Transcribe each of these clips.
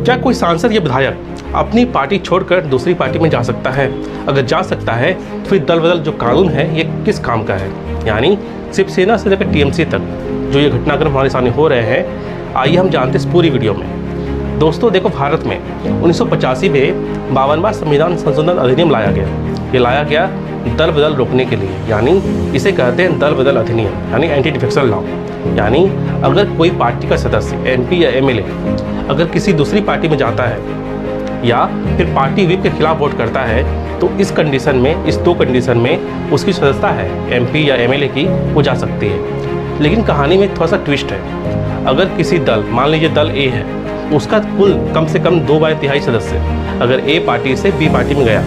क्या कोई सांसद या विधायक अपनी पार्टी छोड़कर दूसरी पार्टी में जा सकता है? अगर जा सकता है तो फिर दल बदल जो कानून है ये किस काम का है? यानी शिवसेना से लेकर टीएमसी तक जो ये घटनाक्रम हमारे सामने हो रहे हैं, आइए हम जानते हैं इस पूरी वीडियो में। दोस्तों देखो, भारत में 1985 में 52वां संविधान संशोधन अधिनियम लाया गया। ये लाया गया दल बदल रोकने के लिए, यानी इसे कहते हैं दल बदल अधिनियम, यानी एंटी डिफेक्शन लॉ। यानी अगर कोई पार्टी का सदस्य एमपी या एमएलए अगर किसी दूसरी पार्टी में जाता है या फिर पार्टी व्हिप के खिलाफ वोट करता है तो इस कंडीशन में, इस 2 कंडीशन में उसकी सदस्यता है एमपी या एमएलए की, वो जा सकती है। लेकिन कहानी में थोड़ा सा ट्विस्ट है। अगर किसी दल, मान लीजिए दल ए है, उसका कुल कम से कम 2/3 सदस्य अगर ए पार्टी से बी पार्टी में गया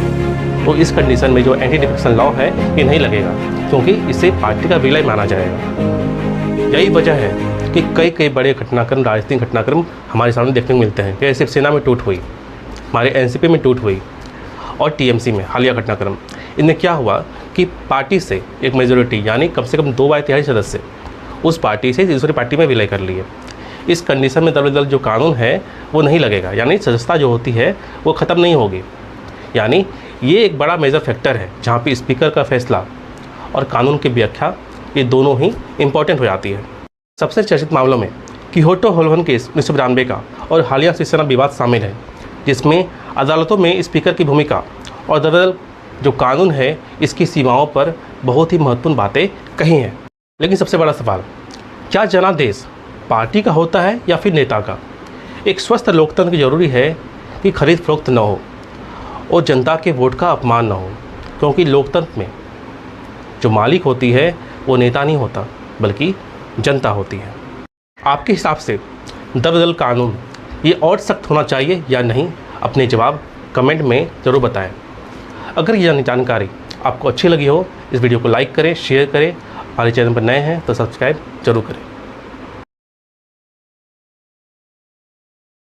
तो इस कंडीशन में जो एंटी डिफेक्शन लॉ है ये नहीं लगेगा, क्योंकि इसे पार्टी का विलय माना जाएगा। यही वजह है कि कई बड़े घटनाक्रम, राजनीतिक घटनाक्रम हमारे सामने देखने को मिलते हैं। जैसे शिवसेना में टूट हुई, हमारे एनसीपी में टूट हुई और टीएमसी में हालिया घटनाक्रम। इनमें क्या हुआ कि पार्टी से एक मेजोरिटी, यानी कम से कम 2/3 सदस्य उस पार्टी से दूसरी पार्टी में विलय कर लिए। इस कंडीशन में दल बदल जो कानून है वो नहीं लगेगा, यानी सदस्यता जो होती है वो ख़त्म नहीं होगी। यानी ये एक बड़ा मेजर फैक्टर है जहाँ पे स्पीकर का फैसला और कानून की व्याख्या ये दोनों ही इम्पॉर्टेंट हो जाती है। सबसे चर्चित मामलों में किहोटो होल्वन केस 1992 का और हालिया शिवसेना विवाद शामिल है, जिसमें अदालतों में स्पीकर की भूमिका और दल बदल जो कानून है इसकी सीमाओं पर बहुत ही महत्वपूर्ण बातें कही हैं। लेकिन सबसे बड़ा सवाल, क्या जनादेश पार्टी का होता है या फिर नेता का? एक स्वस्थ लोकतंत्र की जरूरी है कि खरीद फरोख्त न हो और जनता के वोट का अपमान न हो, क्योंकि लोकतंत्र में जो मालिक होती है वो नेता नहीं होता बल्कि जनता होती है। आपके हिसाब से दल बदल कानून ये और सख्त होना चाहिए या नहीं? अपने जवाब कमेंट में ज़रूर बताएं। अगर यह जानकारी आपको अच्छी लगी हो, इस वीडियो को लाइक करें, शेयर करें। हमारे चैनल पर नए हैं तो सब्सक्राइब जरूर करें।